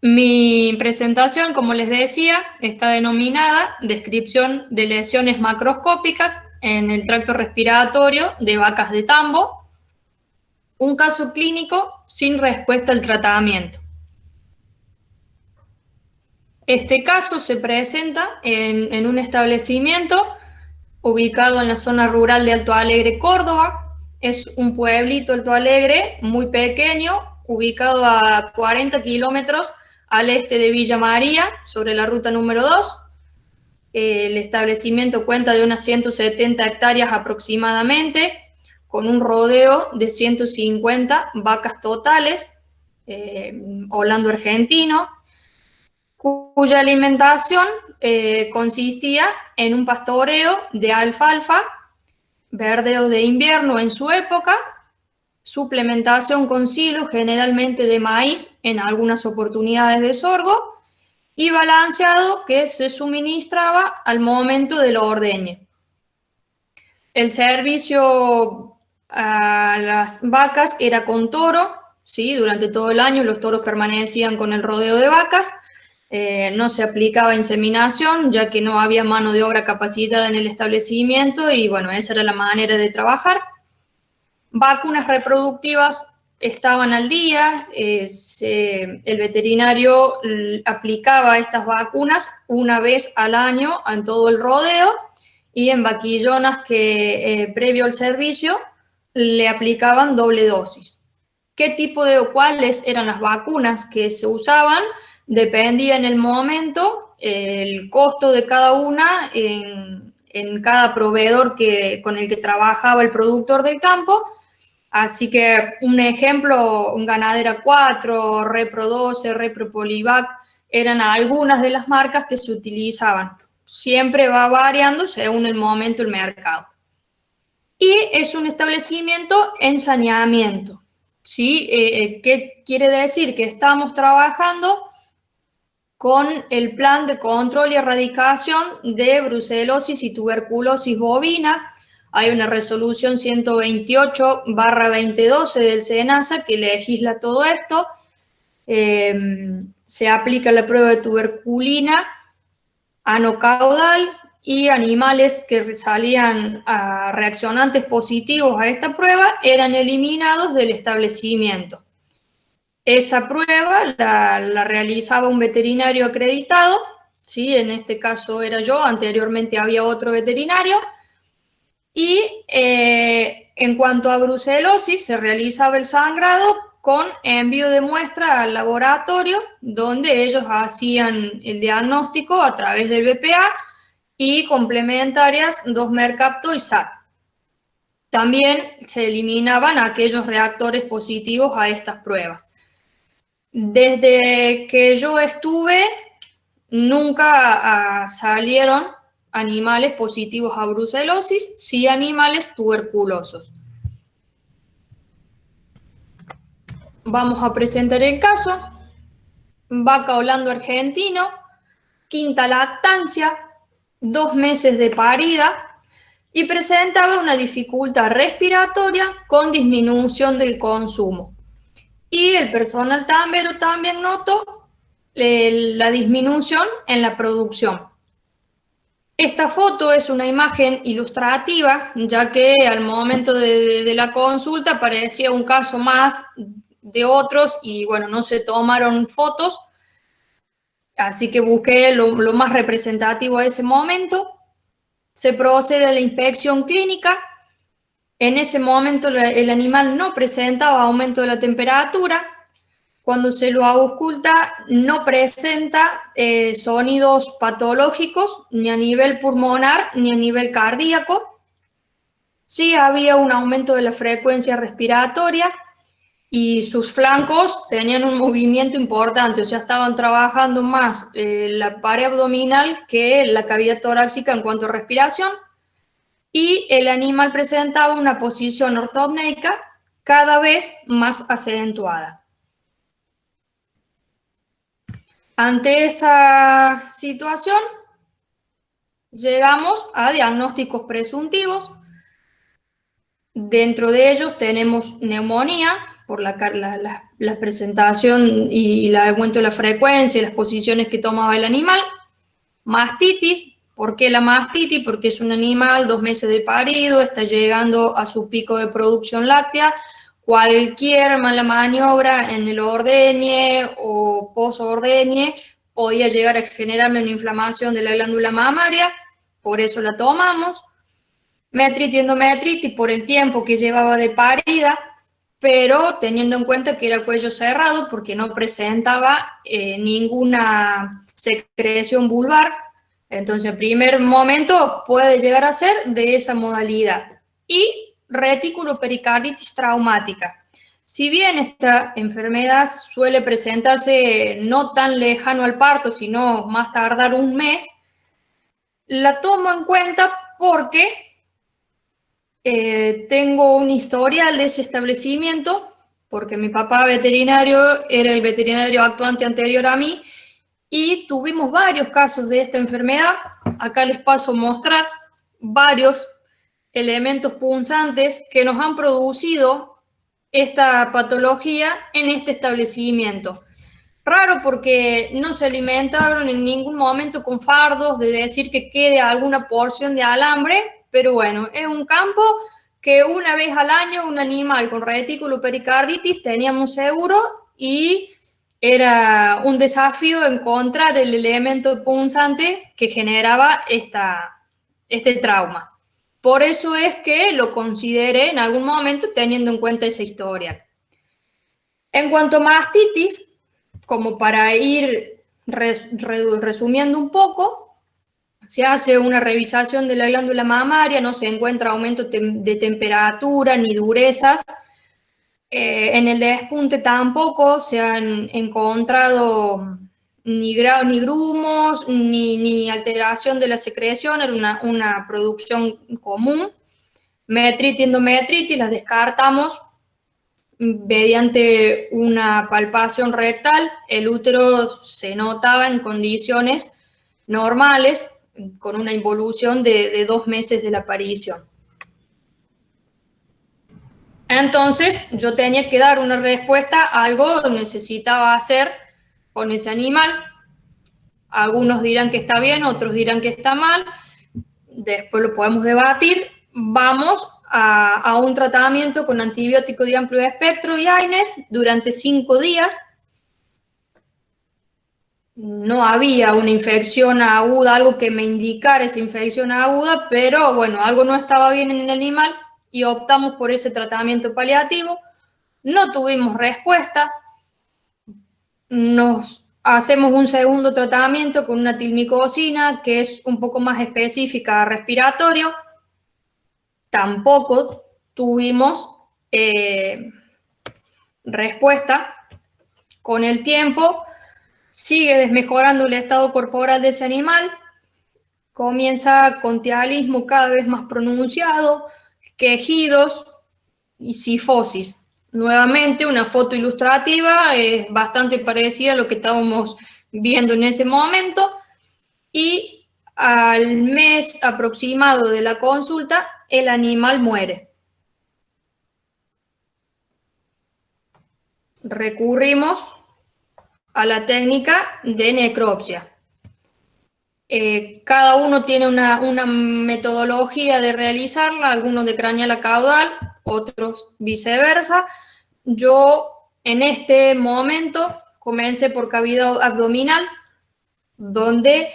Mi presentación, como les decía, está denominada Descripción de lesiones macroscópicas en el tracto respiratorio de vacas de tambo, un caso clínico sin respuesta al tratamiento. Este caso se presenta en un establecimiento ubicado en la zona rural de Alto Alegre, Córdoba. Es un pueblito, Alto Alegre, muy pequeño, ubicado a 40 kilómetros al este de Villa María, sobre la ruta número 2. El establecimiento cuenta de unas 170 hectáreas aproximadamente, con un rodeo de 150 vacas totales, holando argentino, cuya alimentación consistía en un pastoreo de alfalfa, verdeos de invierno en su época, suplementación con silo, generalmente de maíz, en algunas oportunidades de sorgo, y balanceado que se suministraba al momento de la ordeñe. El servicio a las vacas era con toro, ¿sí? Durante todo el año los toros permanecían con el rodeo de vacas. No se aplicaba inseminación, ya que no había mano de obra capacitada en el establecimiento y bueno, esa era la manera de trabajar. Vacunas reproductivas estaban al día, el veterinario aplicaba estas vacunas una vez al año en todo el rodeo y en vaquillonas que previo al servicio le aplicaban doble dosis. ¿Qué tipo de o cuáles eran las vacunas que se usaban? Dependía en el momento, el costo de cada una en cada proveedor con el que trabajaba el productor del campo. Así que un ejemplo, un Ganadera 4, Repro 12, Repro Polivac, eran algunas de las marcas que se utilizaban. Siempre va variando según el momento del mercado. Y es un establecimiento en saneamiento, ¿sí? ¿Qué quiere decir? Que estamos trabajando con el plan de control y erradicación de brucelosis y tuberculosis bovina. Hay una resolución 128/2012 del SENASA que legisla todo esto. Se aplica la prueba de tuberculina anocaudal y animales que salían reaccionantes positivos a esta prueba eran eliminados del establecimiento. Esa prueba la realizaba un veterinario acreditado, ¿sí? En este caso era yo, anteriormente había otro veterinario, y en cuanto a brucelosis, se realizaba el sangrado con envío de muestra al laboratorio, donde ellos hacían el diagnóstico a través del BPA y complementarias 2-Mercapto y SAT. También se eliminaban aquellos reactores positivos a estas pruebas. Desde que yo estuve, nunca salieron animales positivos a brucelosis, sí animales tuberculosos. Vamos a presentar el caso. Vaca holando argentino, quinta lactancia, 2 meses de parida y presentaba una dificultad respiratoria con disminución del consumo. Y el personal tambero también notó la disminución en la producción. Esta foto es una imagen ilustrativa, ya que al momento de la consulta parecía un caso más de otros y bueno, no se tomaron fotos, así que busqué lo más representativo a ese momento. Se procede a la inspección clínica. En ese momento el animal no presentaba aumento de la temperatura. Cuando se lo ausculta, no presenta sonidos patológicos, ni a nivel pulmonar, ni a nivel cardíaco. Sí había un aumento de la frecuencia respiratoria y sus flancos tenían un movimiento importante, o sea, estaban trabajando más la pared abdominal que la cavidad torácica en cuanto a respiración. Y el animal presentaba una posición ortopneica cada vez más acentuada. Ante esa situación, llegamos a diagnósticos presuntivos. Dentro de ellos tenemos neumonía, por la presentación y el aumento de la frecuencia y las posiciones que tomaba el animal. Mastitis. ¿Por qué la mastitis? Porque es un animal 2 meses de parido, está llegando a su pico de producción láctea. Cualquier mala maniobra en el ordeñe o posordeñe podía llegar a generarme una inflamación de la glándula mamaria, por eso la tomamos. Metritis, endometritis por el tiempo que llevaba de parida, pero teniendo en cuenta que era cuello cerrado porque no presentaba ninguna secreción vulvar. Entonces, en primer momento puede llegar a ser de esa modalidad. Y reticulopericarditis traumática. Si bien esta enfermedad suele presentarse no tan lejano al parto, sino más tardar un mes, la tomo en cuenta porque tengo un historial de ese establecimiento, porque mi papá veterinario era el veterinario actuante anterior a mí, y tuvimos varios casos de esta enfermedad. Acá les paso a mostrar varios elementos punzantes que nos han producido esta patología en este establecimiento. Raro porque no se alimentaron en ningún momento con fardos de decir que quede alguna porción de alambre, pero bueno, es un campo que una vez al año un animal con reticulopericarditis teníamos seguro y era un desafío encontrar el elemento punzante que generaba este trauma. Por eso es que lo consideré en algún momento teniendo en cuenta esa historia. En cuanto a mastitis, como para ir resumiendo un poco, se hace una revisación de la glándula mamaria, no se encuentra aumento de temperatura ni durezas. En el despunte tampoco se han encontrado ni grumos, ni alteración de la secreción, era una producción común. Metritis, endometritis, las descartamos mediante una palpación rectal. El útero se notaba en condiciones normales, con una involución de 2 meses de la aparición. Entonces, yo tenía que dar una respuesta a algo que necesitaba hacer con ese animal. Algunos dirán que está bien, otros dirán que está mal. Después lo podemos debatir. Vamos a un tratamiento con antibiótico de amplio espectro y AINES durante 5 días. No había una infección aguda, algo que me indicara esa infección aguda, pero bueno, algo no estaba bien en el animal y optamos por ese tratamiento paliativo. No tuvimos respuesta. Nos hacemos un segundo tratamiento con una tilmicosina que es un poco más específica a respiratorio. Tampoco tuvimos respuesta. Con el tiempo sigue desmejorando el estado corporal de ese animal, comienza con tealismo cada vez más pronunciado, quejidos y cifosis. Nuevamente una foto ilustrativa, es bastante parecida a lo que estábamos viendo en ese momento, y al mes aproximado de la consulta el animal muere. Recurrimos a la técnica de necropsia. Cada uno tiene una metodología de realizarla, algunos de craneal a caudal, otros viceversa. Yo en este momento comencé por cavidad abdominal, donde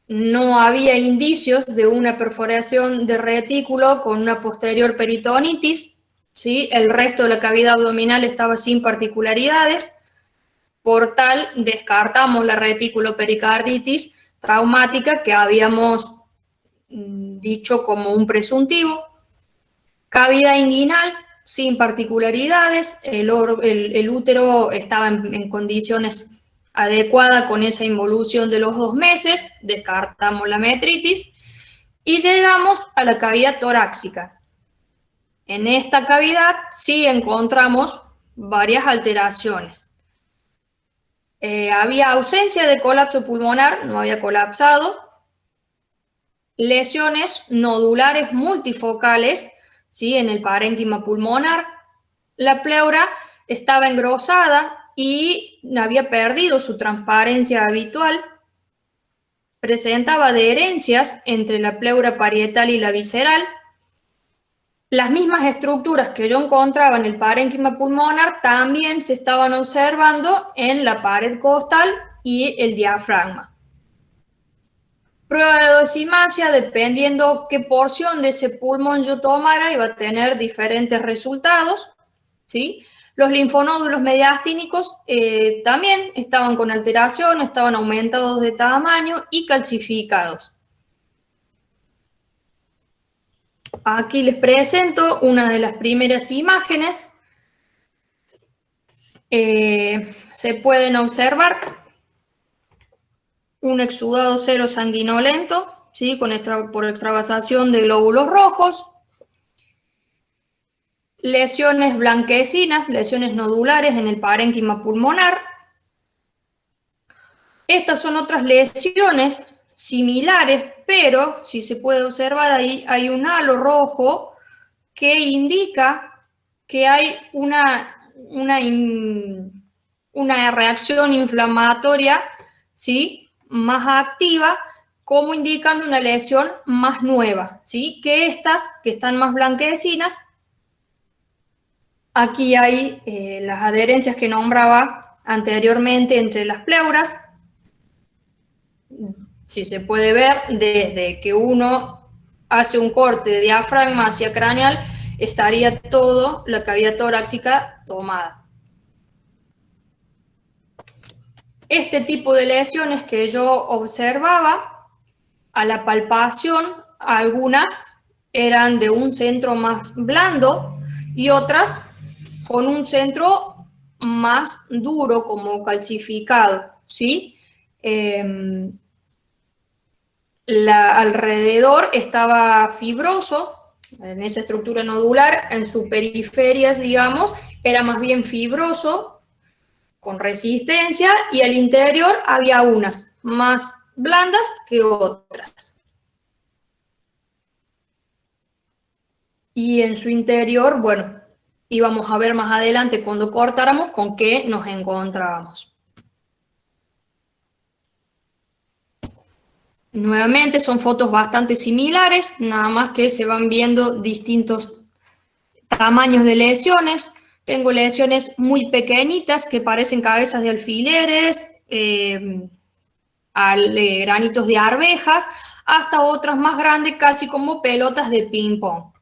no había indicios de una perforación de retículo con una posterior peritonitis, ¿sí? El resto de la cavidad abdominal estaba sin particularidades. Por tal, descartamos la reticulopericarditis traumática que habíamos dicho como un presuntivo. Cavidad inguinal sin particularidades, el útero estaba en condiciones adecuadas con esa involución de los 2 meses, descartamos la metritis y llegamos a la cavidad torácica. En esta cavidad sí encontramos varias alteraciones. Había ausencia de colapso pulmonar, no había colapsado, lesiones nodulares multifocales, ¿sí? En el parénquima pulmonar. La pleura estaba engrosada y había perdido su transparencia habitual. Presentaba adherencias entre la pleura parietal y la visceral. Las mismas estructuras que yo encontraba en el parénquima pulmonar también se estaban observando en la pared costal y el diafragma. Prueba de dosimasia, dependiendo qué porción de ese pulmón yo tomara, iba a tener diferentes resultados, ¿sí? Los linfonódulos mediastínicos también estaban con alteración, estaban aumentados de tamaño y calcificados. Aquí les presento una de las primeras imágenes. Se pueden observar un exudado cero sanguinolento, ¿sí? Por extravasación de glóbulos rojos. Lesiones blanquecinas, lesiones nodulares en el parénquima pulmonar. Estas son otras lesiones similares, pero si se puede observar ahí, hay un halo rojo que indica que hay una reacción inflamatoria, ¿sí?, más activa, como indicando una lesión más nueva, ¿sí? Que estas, que están más blanquecinas. Aquí hay las adherencias que nombraba anteriormente entre las pleuras. Si se puede ver, desde que uno hace un corte de diafragma hacia craneal, estaría todo la cavidad torácica tomada. Este tipo de lesiones que yo observaba a la palpación, algunas eran de un centro más blando y otras con un centro más duro, como calcificado, ¿sí? Alrededor estaba fibroso, en esa estructura nodular, en sus periferias, digamos, era más bien fibroso, con resistencia, y al interior había unas más blandas que otras. Y en su interior, bueno, íbamos a ver más adelante cuando cortáramos con qué nos encontrábamos. Nuevamente son fotos bastante similares, nada más que se van viendo distintos tamaños de lesiones. Tengo lesiones muy pequeñitas que parecen cabezas de alfileres, granitos de arvejas, hasta otras más grandes, casi como pelotas de ping-pong.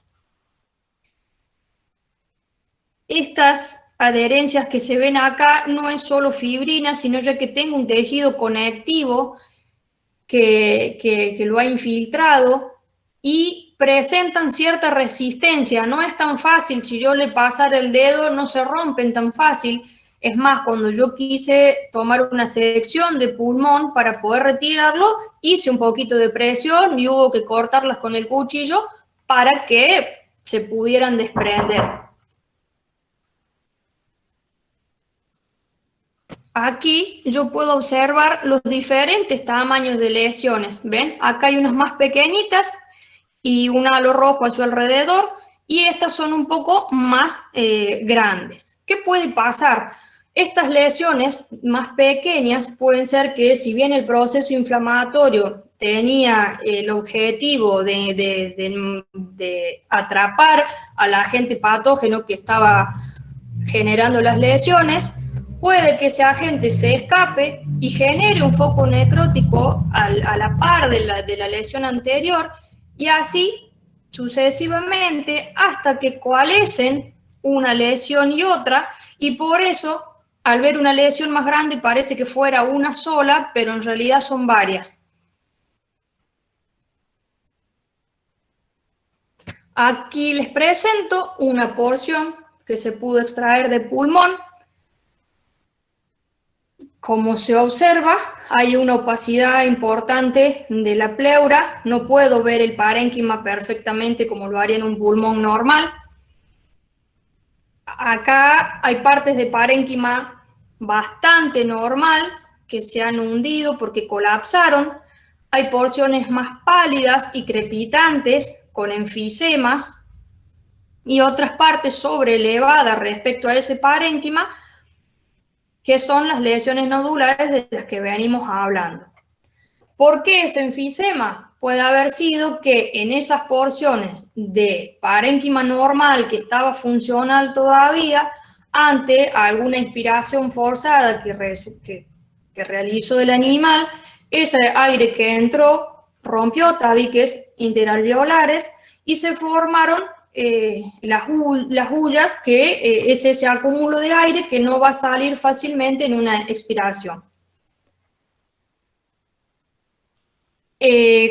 Estas adherencias que se ven acá no es solo fibrina, sino ya que tengo un tejido conectivo que lo ha infiltrado y presentan cierta resistencia. No es tan fácil, si yo le pasara el dedo no se rompen tan fácil. Es más, cuando yo quise tomar una sección de pulmón para poder retirarlo, hice un poquito de presión y hubo que cortarlas con el cuchillo para que se pudieran desprender. Aquí yo puedo observar los diferentes tamaños de lesiones. ¿Ven? Acá hay unas más pequeñitas y un halo rojo a su alrededor, y estas son un poco más grandes. ¿Qué puede pasar? Estas lesiones más pequeñas pueden ser que, si bien el proceso inflamatorio tenía el objetivo de atrapar al agente patógeno que estaba generando las lesiones, puede que ese agente se escape y genere un foco necrótico a la par de la lesión anterior, y así sucesivamente hasta que coalescen una lesión y otra, y por eso al ver una lesión más grande parece que fuera una sola, pero en realidad son varias. Aquí les presento una porción que se pudo extraer de pulmón. Como se observa, hay una opacidad importante de la pleura. No puedo ver el parénquima perfectamente como lo haría en un pulmón normal. Acá hay partes de parénquima bastante normal que se han hundido porque colapsaron. Hay porciones más pálidas y crepitantes con enfisemas. y otras partes sobrelevadas respecto a ese parénquima, que son las lesiones nodulares de las que venimos hablando. ¿Por qué ese enfisema? Puede haber sido que en esas porciones de parénquima normal que estaba funcional todavía, ante alguna inspiración forzada que realizó el animal, ese aire que entró rompió tabiques interalveolares y se formaron las hullas, que es ese acúmulo de aire que no va a salir fácilmente en una expiración.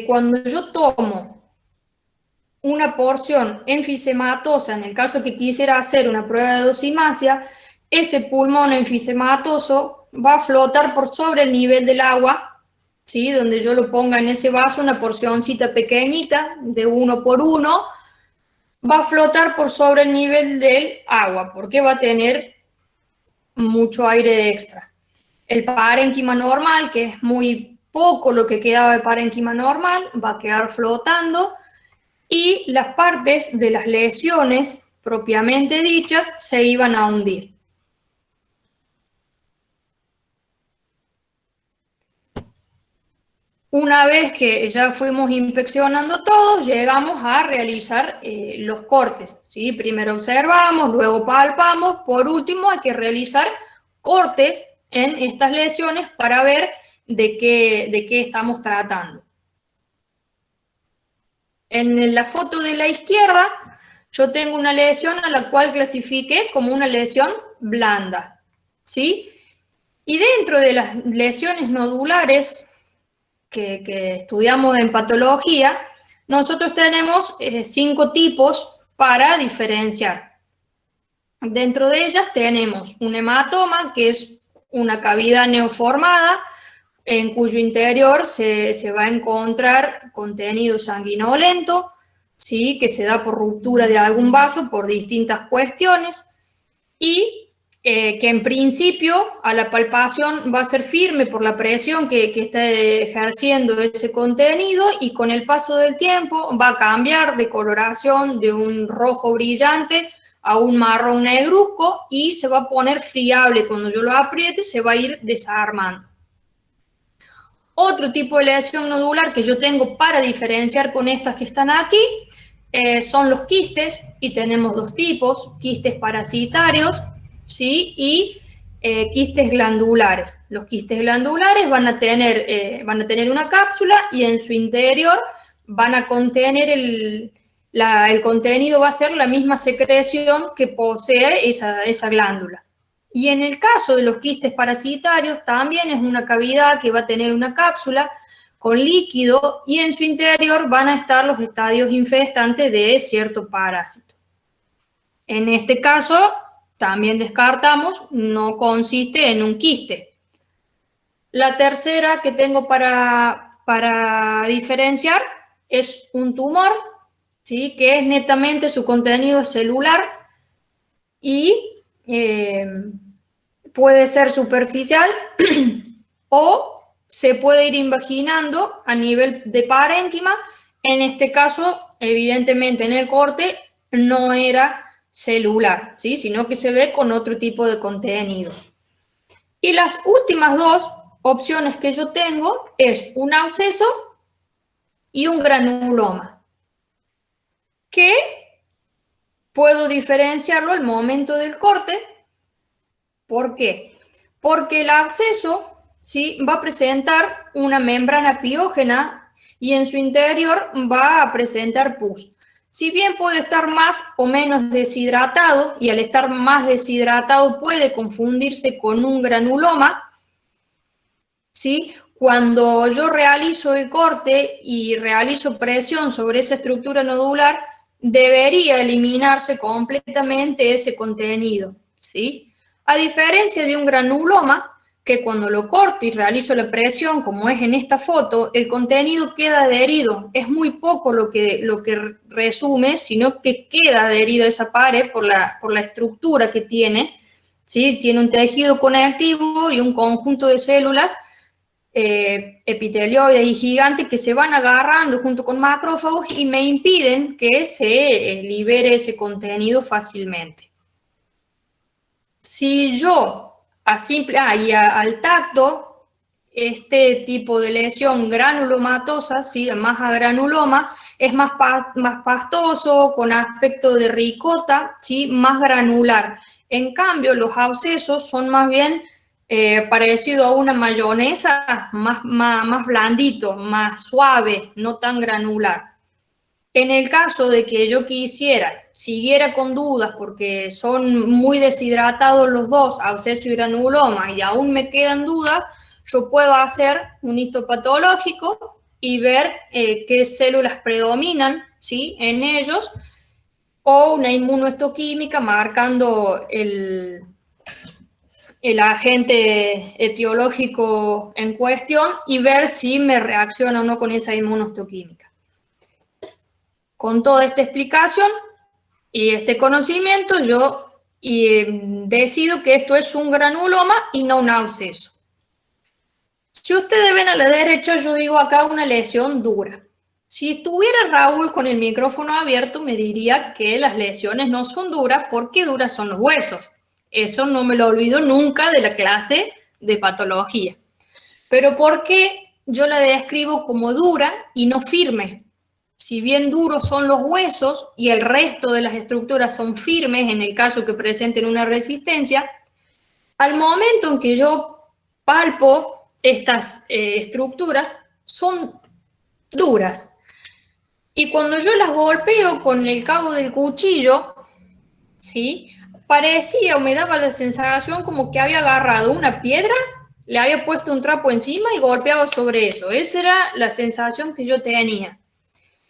Cuando yo tomo una porción enfisematosa, en el caso que quisiera hacer una prueba de dosimasia, ese pulmón enfisematoso va a flotar por sobre el nivel del agua, ¿sí? Donde yo lo ponga en ese vaso una porcioncita pequeñita de 1 por 1, va a flotar por sobre el nivel del agua, porque va a tener mucho aire extra. El parénquima normal, que es muy poco lo que quedaba de parénquima normal, va a quedar flotando, y las partes de las lesiones propiamente dichas se iban a hundir. Una vez que ya fuimos inspeccionando todo, llegamos a realizar los cortes, ¿sí? Primero observamos, luego palpamos, por último hay que realizar cortes en estas lesiones para ver de qué estamos tratando. En la foto de la izquierda, yo tengo una lesión a la cual clasifiqué como una lesión blanda, ¿sí? Y dentro de las lesiones nodulares que estudiamos en patología, nosotros tenemos 5 tipos para diferenciar. Dentro de ellas tenemos un hematoma, que es una cavidad neoformada, en cuyo interior se va a encontrar contenido sanguinolento, ¿sí? Que se da por ruptura de algún vaso por distintas cuestiones, y que en principio a la palpación va a ser firme por la presión que está ejerciendo ese contenido, y con el paso del tiempo va a cambiar de coloración de un rojo brillante a un marrón negruzco y se va a poner friable. Cuando yo lo apriete se va a ir desarmando. Otro tipo de lesión nodular que yo tengo para diferenciar con estas que están aquí son los quistes, y tenemos 2 tipos: quistes parasitarios, ¿sí? Y quistes glandulares. Los quistes glandulares van a tener una cápsula, y en su interior van a contener el contenido, va a ser la misma secreción que posee esa glándula. Y en el caso de los quistes parasitarios, también es una cavidad que va a tener una cápsula con líquido, y en su interior van a estar los estadios infestantes de cierto parásito. En este caso, también descartamos, no consiste en un quiste. La tercera que tengo para diferenciar es un tumor, ¿sí? Que es netamente, su contenido celular, y puede ser superficial o se puede ir invaginando a nivel de parénquima. En este caso, evidentemente en el corte no era celular, ¿sí? Sino que se ve con otro tipo de contenido. Y las últimas 2 opciones que yo tengo es un absceso y un granuloma, que puedo diferenciarlo al momento del corte. ¿Por qué? Porque el absceso, ¿sí?, va a presentar una membrana piógena y en su interior va a presentar pus. Si bien puede estar más o menos deshidratado, y al estar más deshidratado puede confundirse con un granuloma, ¿sí? Cuando yo realizo el corte y realizo presión sobre esa estructura nodular, debería eliminarse completamente ese contenido, ¿sí? A diferencia de un granuloma, que cuando lo corto y realizo la presión, como es en esta foto, el contenido queda adherido. Es muy poco lo que resume, sino que queda adherido a esa pared por la estructura que tiene, ¿sí? Tiene un tejido conectivo y un conjunto de células epitelioides y gigantes que se van agarrando junto con macrófagos y me impiden que se libere ese contenido fácilmente. Si yo al tacto, este tipo de lesión granulomatosa, ¿sí? Más a granuloma, es más pastoso, con aspecto de ricota, ¿sí? Más granular. En cambio, los abscesos son más bien parecido a una mayonesa, más blandito, más suave, no tan granular. En el caso de que yo siguiera con dudas porque son muy deshidratados los dos, absceso y granuloma, y aún me quedan dudas, yo puedo hacer un histopatológico y ver qué células predominan, ¿sí? En ellos, o una inmunohistoquímica marcando el agente etiológico en cuestión y ver si me reacciona o no con esa inmunohistoquímica. Con toda esta explicación y este conocimiento, yo decido que esto es un granuloma y no un absceso. Si ustedes ven a la derecha, yo digo acá una lesión dura. Si estuviera Raúl con el micrófono abierto, me diría que las lesiones no son duras porque duras son los huesos. Eso no me lo olvido nunca de la clase de patología. Pero ¿por qué yo la describo como dura y no firme? Si bien duros son los huesos y el resto de las estructuras son firmes en el caso que presenten una resistencia, al momento en que yo palpo estas estructuras son duras. Y cuando yo las golpeo con el cabo del cuchillo, ¿sí? Parecía o me daba la sensación como que había agarrado una piedra, le había puesto un trapo encima y golpeado sobre eso. Esa era la sensación que yo tenía.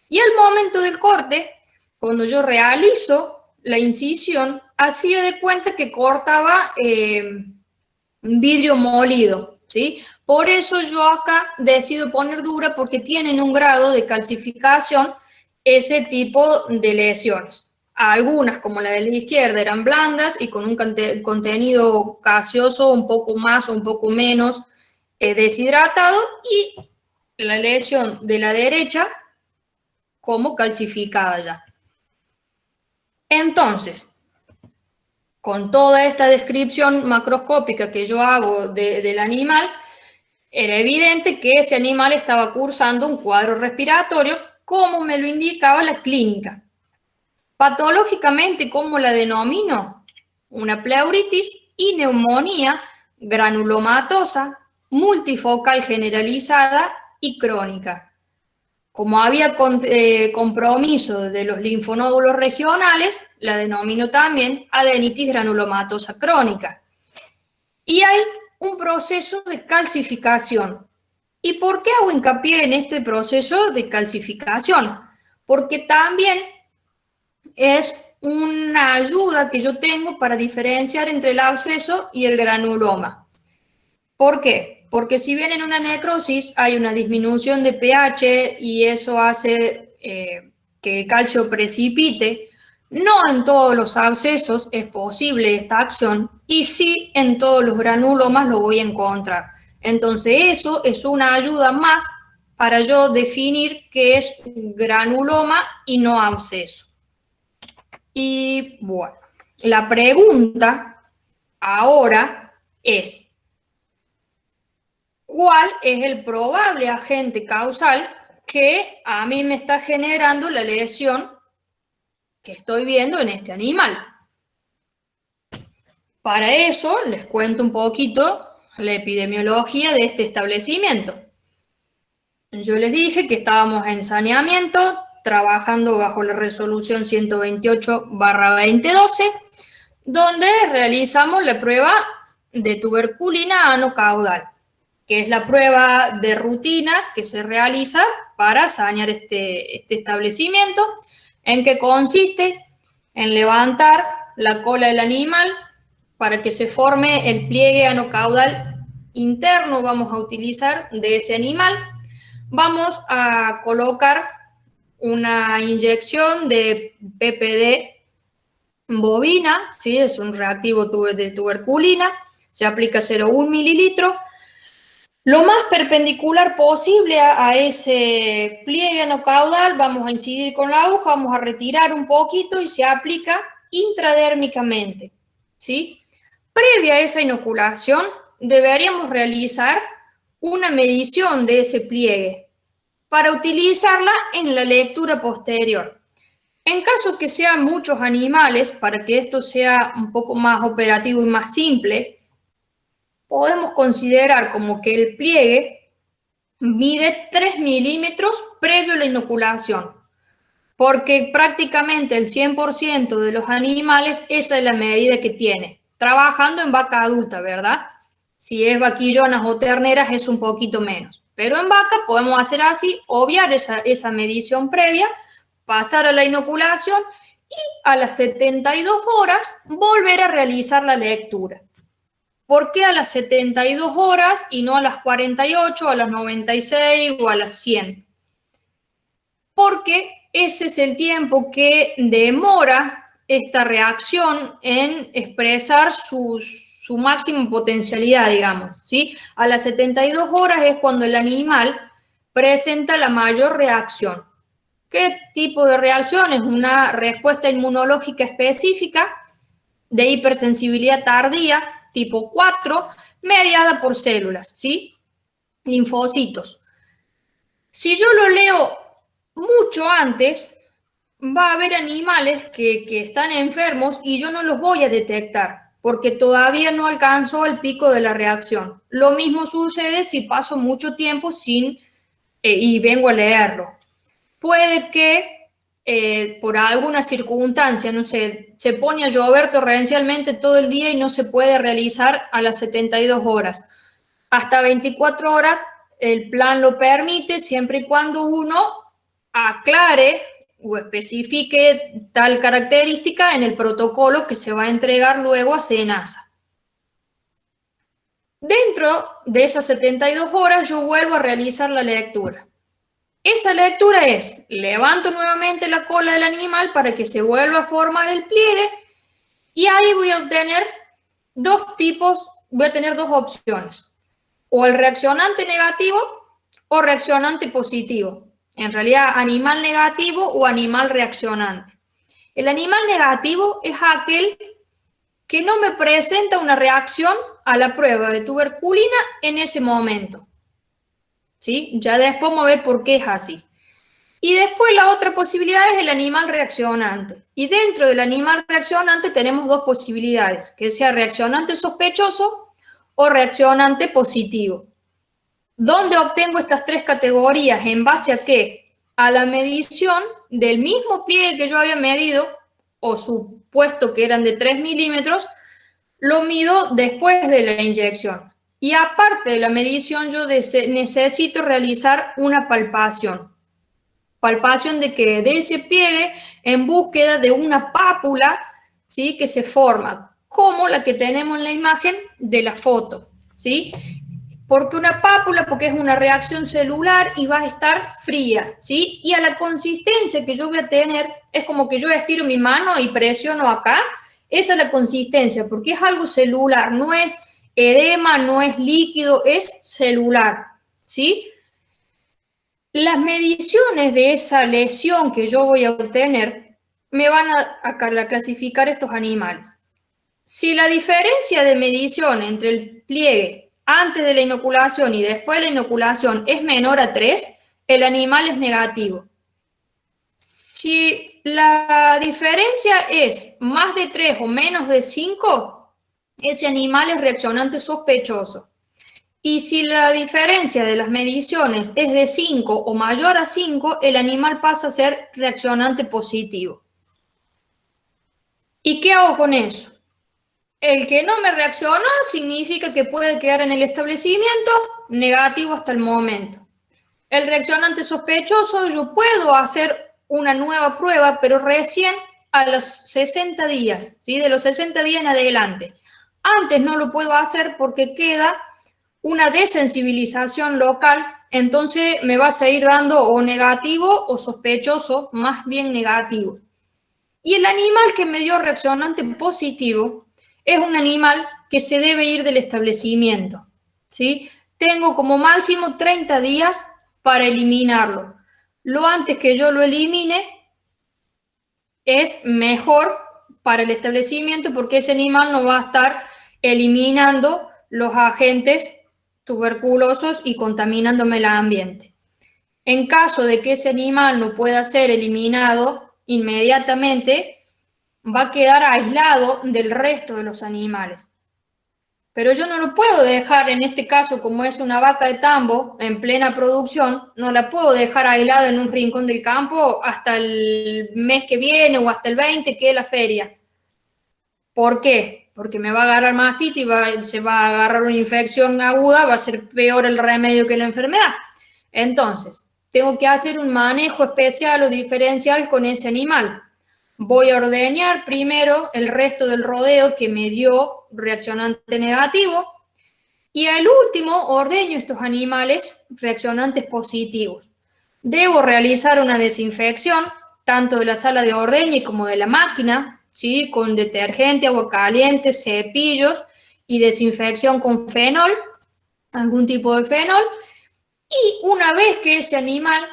Y al momento del corte, cuando yo realizo la incisión, hacía de cuenta que cortaba vidrio molido, ¿sí? Por eso yo acá decido poner dura porque tienen un grado de calcificación ese tipo de lesiones. Algunas, como la de la izquierda, eran blandas y con un contenido gaseoso un poco más o un poco menos deshidratado, y la lesión de la derecha como calcificada ya. Entonces, con toda esta descripción macroscópica que yo hago del animal, era evidente que ese animal estaba cursando un cuadro respiratorio, como me lo indicaba la clínica. Patológicamente, ¿cómo la denomino? Una pleuritis y neumonía granulomatosa, multifocal generalizada y crónica. Como había compromiso de los linfonódulos regionales, la denomino también adenitis granulomatosa crónica. Y hay un proceso de calcificación. ¿Y por qué hago hincapié en este proceso de calcificación? Porque también es una ayuda que yo tengo para diferenciar entre el absceso y el granuloma. ¿Por qué? Porque si bien en una necrosis hay una disminución de pH y eso hace que el calcio precipite, no en todos los abscesos es posible esta acción y sí en todos los granulomas lo voy a encontrar. Entonces eso es una ayuda más para yo definir qué es granuloma y no absceso. Y bueno, la pregunta ahora es: ¿cuál es el probable agente causal que a mí me está generando la lesión que estoy viendo en este animal? Para eso les cuento un poquito la epidemiología de este establecimiento. Yo les dije que estábamos en saneamiento, trabajando bajo la resolución 128/2012, donde realizamos la prueba de tuberculina anocaudal, que es la prueba de rutina que se realiza para sanear este establecimiento, en que consiste en levantar la cola del animal para que se forme el pliegue anocaudal interno. Vamos a utilizar de ese animal. Vamos a colocar una inyección de PPD bovina, ¿sí? Es un reactivo de tuberculina, se aplica 0,1 mililitro. Lo más perpendicular posible a ese pliegue anocaudal, vamos a incidir con la aguja, vamos a retirar un poquito y se aplica intradérmicamente, ¿sí? Previa a esa inoculación, deberíamos realizar una medición de ese pliegue para utilizarla en la lectura posterior. En caso que sean muchos animales, para que esto sea un poco más operativo y más simple, podemos considerar como que el pliegue mide 3 milímetros previo a la inoculación, porque prácticamente el 100% de los animales esa es la medida que tiene, trabajando en vaca adulta, ¿verdad? Si es vaquillonas o terneras es un poquito menos, pero en vaca podemos hacer así, obviar esa medición previa, pasar a la inoculación y a las 72 horas volver a realizar la lectura. ¿Por qué a las 72 horas y no a las 48, a las 96 o a las 100? Porque ese es el tiempo que demora esta reacción en expresar su máxima potencialidad, digamos, ¿sí? A las 72 horas es cuando el animal presenta la mayor reacción. ¿Qué tipo de reacción? Es una respuesta inmunológica específica de hipersensibilidad tardía, tipo 4, mediada por células, ¿sí? Linfocitos. Si yo lo leo mucho antes, va a haber animales que están enfermos y yo no los voy a detectar porque todavía no alcanzó el pico de la reacción. Lo mismo sucede si paso mucho tiempo sin y vengo a leerlo. Puede que por alguna circunstancia, no sé, se pone a llover torrencialmente todo el día y no se puede realizar a las 72 horas. Hasta 24 horas el plan lo permite siempre y cuando uno aclare o especifique tal característica en el protocolo que se va a entregar luego a SENASA. Dentro de esas 72 horas yo vuelvo a realizar la lectura. Esa lectura es, levanto nuevamente la cola del animal para que se vuelva a formar el pliegue y ahí voy a obtener voy a tener dos opciones, o el reaccionante negativo o reaccionante positivo. En realidad, animal negativo o animal reaccionante. El animal negativo es aquel que no me presenta una reacción a la prueba de tuberculina en ese momento. ¿Sí? Ya después vamos a ver por qué es así. Y después la otra posibilidad es el animal reaccionante. Y dentro del animal reaccionante tenemos dos posibilidades, que sea reaccionante sospechoso o reaccionante positivo. ¿Dónde obtengo estas tres categorías? ¿En base a qué? A la medición del mismo pliegue que yo había medido, o supuesto que eran de 3 milímetros, lo mido después de la inyección. Y aparte de la medición, yo necesito realizar una palpación. Palpación de que de ese pliegue en búsqueda de una pápula, ¿sí? Que se forma, como la que tenemos en la imagen de la foto, ¿sí? Porque una pápula, porque es una reacción celular y va a estar fría, ¿sí? Y a la consistencia que yo voy a tener, es como que yo estiro mi mano y presiono acá, esa es la consistencia, porque es algo celular, no es edema, no es líquido, es celular, ¿sí? Las mediciones de esa lesión que yo voy a obtener me van a clasificar estos animales. Si la diferencia de medición entre el pliegue antes de la inoculación y después de la inoculación es menor a 3, el animal es negativo. Si la diferencia es más de 3 o menos de 5, ese animal es reaccionante sospechoso. Y si la diferencia de las mediciones es de 5 o mayor a 5, el animal pasa a ser reaccionante positivo. ¿Y qué hago con eso? El que no me reaccionó significa que puede quedar en el establecimiento negativo hasta el momento. El reaccionante sospechoso, yo puedo hacer una nueva prueba, pero recién a los 60 días, ¿sí? De los 60 días en adelante. Antes no lo puedo hacer porque queda una desensibilización local, entonces me va a seguir dando o negativo o sospechoso, más bien negativo. Y el animal que me dio reaccionante positivo es un animal que se debe ir del establecimiento, ¿sí? tengo como máximo 30 días para eliminarlo. Lo antes que yo lo elimine es mejor para el establecimiento porque ese animal no va a estar eliminando los agentes tuberculosos y contaminándome el ambiente. En caso de que ese animal no pueda ser eliminado inmediatamente, va a quedar aislado del resto de los animales. Pero yo no lo puedo dejar, en este caso, como es una vaca de tambo en plena producción, no la puedo dejar aislada en un rincón del campo hasta el mes que viene o hasta el 20, que es la feria. ¿Por qué? Porque me va a agarrar mastitis y se va a agarrar una infección aguda, va a ser peor el remedio que la enfermedad. Entonces, tengo que hacer un manejo especial o diferencial con ese animal. Voy a ordeñar primero el resto del rodeo que me dio reaccionante negativo y al último ordeño estos animales reaccionantes positivos. Debo realizar una desinfección tanto de la sala de ordeñe como de la máquina, ¿sí? Con detergente, agua caliente, cepillos y desinfección con fenol, algún tipo de fenol. Y una vez que ese animal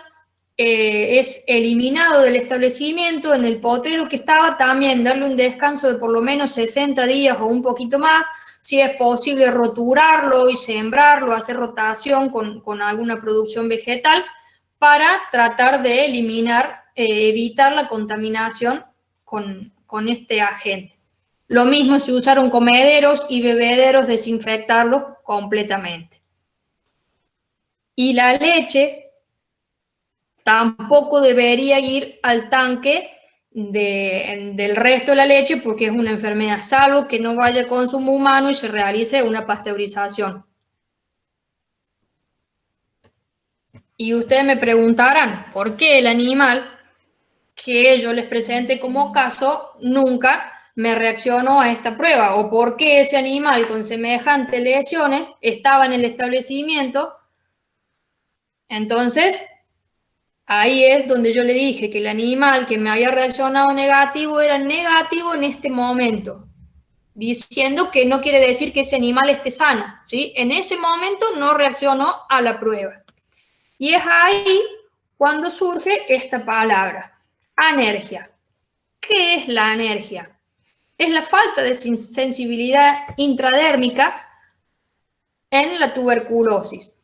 es eliminado del establecimiento, en el potrero que estaba, también darle un descanso de por lo menos 60 días o un poquito más, si es posible roturarlo y sembrarlo, hacer rotación con alguna producción vegetal para tratar de eliminar, evitar la contaminación con este agente. Lo mismo si usaron comederos y bebederos, desinfectarlos completamente. Y la leche tampoco debería ir al tanque del resto de la leche porque es una enfermedad, salvo que no vaya a consumo humano y se realice una pasteurización. Y ustedes me preguntarán, ¿por qué el animal que yo les presente como caso nunca me reaccionó a esta prueba? ¿O por qué ese animal con semejantes lesiones estaba en el establecimiento? Entonces, ahí es donde yo le dije que el animal que me había reaccionado negativo era negativo en este momento, diciendo que no quiere decir que ese animal esté sano, ¿sí? En ese momento no reaccionó a la prueba. Y es ahí cuando surge esta palabra, anergia. ¿Qué es la anergia? Es la falta de sensibilidad intradérmica en la tuberculosis.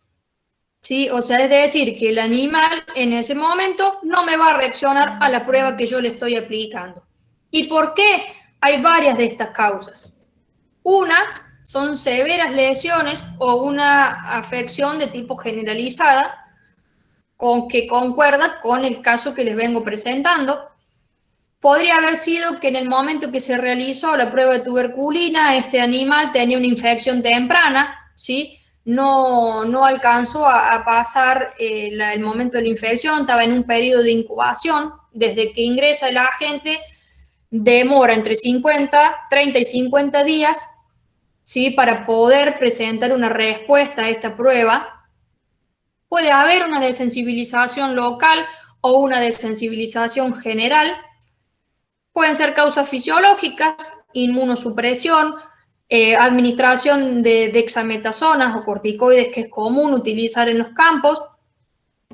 ¿Sí? O sea, es decir, que el animal en ese momento no me va a reaccionar a la prueba que yo le estoy aplicando. ¿Y por qué? Hay varias de estas causas. Una son severas lesiones o una afección de tipo generalizada que concuerda con el caso que les vengo presentando. Podría haber sido que en el momento que se realizó la prueba de tuberculina, este animal tenía una infección temprana, ¿sí? No alcanzó a pasar el momento de la infección, estaba en un periodo de incubación. Desde que ingresa el agente, demora entre 30 y 50 días, ¿sí? Para poder presentar una respuesta a esta prueba. Puede haber una desensibilización local o una desensibilización general. Pueden ser causas fisiológicas, inmunosupresión, administración de dexametasonas o corticoides que es común utilizar en los campos,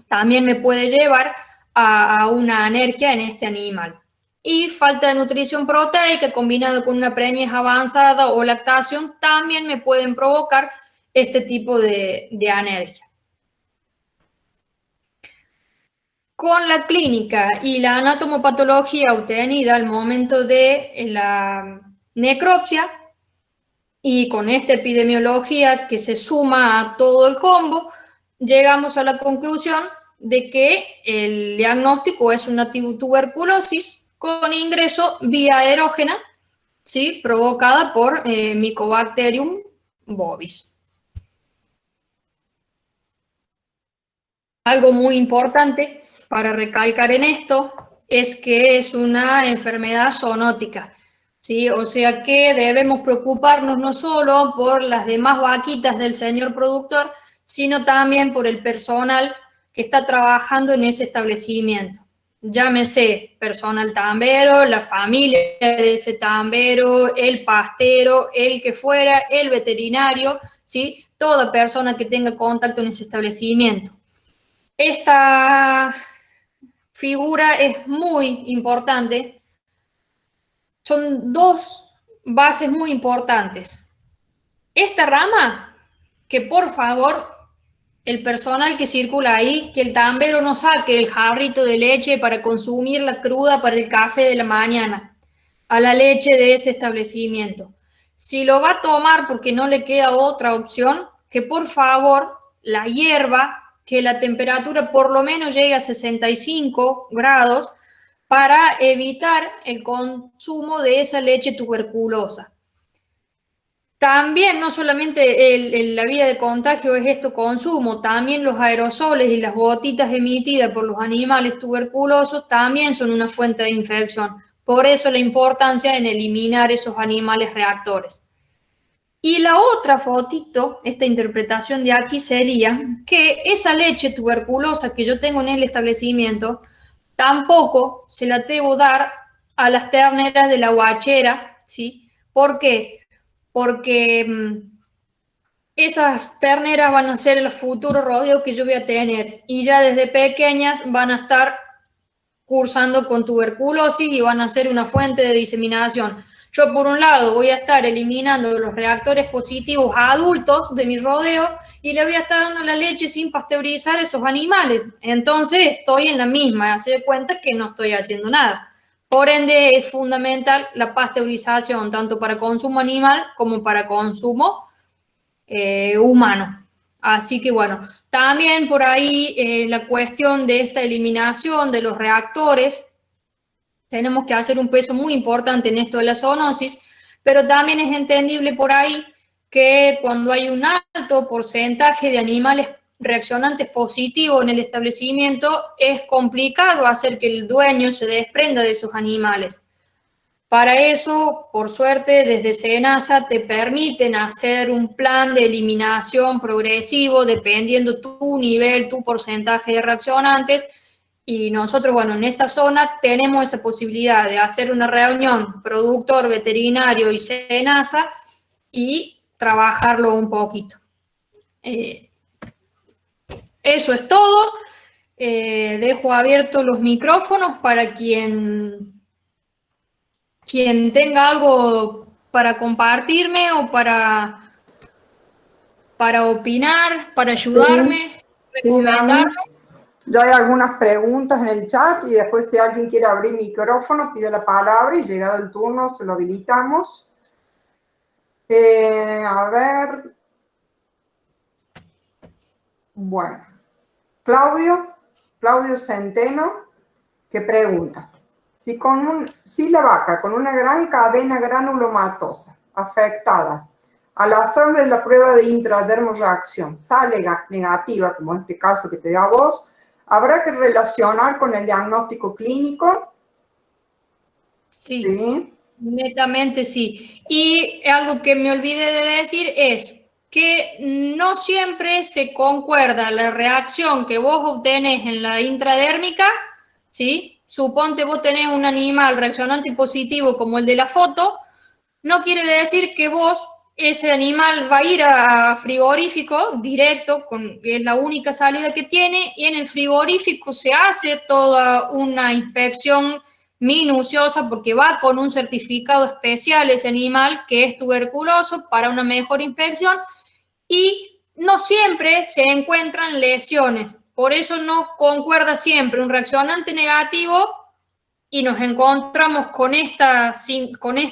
también me puede llevar a una anergia en este animal. Y falta de nutrición proteica combinado con una preñez avanzada o lactación también me pueden provocar este tipo de anergia. Con la clínica y la anatomopatología obtenida al momento de la necropsia y con esta epidemiología que se suma a todo el combo, llegamos a la conclusión de que el diagnóstico es una tuberculosis con ingreso vía aerógena, ¿sí? Provocada por Mycobacterium bovis. Algo muy importante para recalcar en esto es que es una enfermedad zoonótica, ¿sí? O sea que debemos preocuparnos no solo por las demás vaquitas del señor productor, sino también por el personal que está trabajando en ese establecimiento. Llámese personal tambero, la familia de ese tambero, el pastero, el que fuera, el veterinario, ¿sí? Toda persona que tenga contacto en ese establecimiento. Esta figura es muy importante. Son dos bases muy importantes. Esta rama, que por favor el personal que circula ahí, que el tambero no saque el jarrito de leche para consumirla cruda para el café de la mañana, a la leche de ese establecimiento. Si lo va a tomar porque no le queda otra opción, que por favor la hierva, que la temperatura por lo menos llegue a 65 grados para evitar el consumo de esa leche tuberculosa. También no solamente la vía de contagio es esto consumo, también los aerosoles y las gotitas emitidas por los animales tuberculosos también son una fuente de infección. Por eso la importancia en eliminar esos animales reactores. Y la otra fotito, esta interpretación de aquí sería que esa leche tuberculosa que yo tengo en el establecimiento tampoco se la debo dar a las terneras de la guachera, ¿sí? ¿Por qué? Porque esas terneras van a ser el futuro rodeo que yo voy a tener y ya desde pequeñas van a estar cursando con tuberculosis y van a ser una fuente de diseminación. Yo por un lado voy a estar eliminando los reactores positivos a adultos de mi rodeo y le voy a estar dando la leche sin pasteurizar a esos animales. Entonces estoy en la misma, se da cuenta que no estoy haciendo nada. Por ende es fundamental la pasteurización, tanto para consumo animal como para consumo humano. Así que bueno, también por ahí la cuestión de esta eliminación de los reactores, tenemos que hacer un peso muy importante en esto de la zoonosis, pero también es entendible por ahí que cuando hay un alto porcentaje de animales reaccionantes positivos en el establecimiento, es complicado hacer que el dueño se desprenda de esos animales. Para eso, por suerte, desde SENASA te permiten hacer un plan de eliminación progresivo dependiendo tu nivel, tu porcentaje de reaccionantes. Y nosotros, bueno, en esta zona tenemos esa posibilidad de hacer una reunión productor, veterinario y SENASA y trabajarlo un poquito. Eso es todo. Dejo abiertos los micrófonos para quien tenga algo para compartirme o para opinar, para ayudarme, sí, recomendarme. Ya hay algunas preguntas en el chat y después si alguien quiere abrir micrófono, pide la palabra y llegado el turno se lo habilitamos. A ver. Bueno. Claudio Centeno, que pregunta. Si la vaca con una gran cadena granulomatosa afectada, al hacerle la prueba de intradermoreacción, sale negativa, como en este caso que te da a vos, ¿habrá que relacionar con el diagnóstico clínico? Sí, netamente sí. Y algo que me olvidé de decir es que no siempre se concuerda la reacción que vos obtenés en la intradérmica, ¿sí? Suponte vos tenés un animal reaccionante positivo como el de la foto, no quiere decir que vos, ese animal va a ir a frigorífico directo, es la única salida que tiene, y en el frigorífico se hace toda una inspección minuciosa porque va con un certificado especial ese animal que es tuberculoso para una mejor inspección y no siempre se encuentran lesiones. Por eso no concuerda siempre un reaccionante negativo y nos encontramos con esta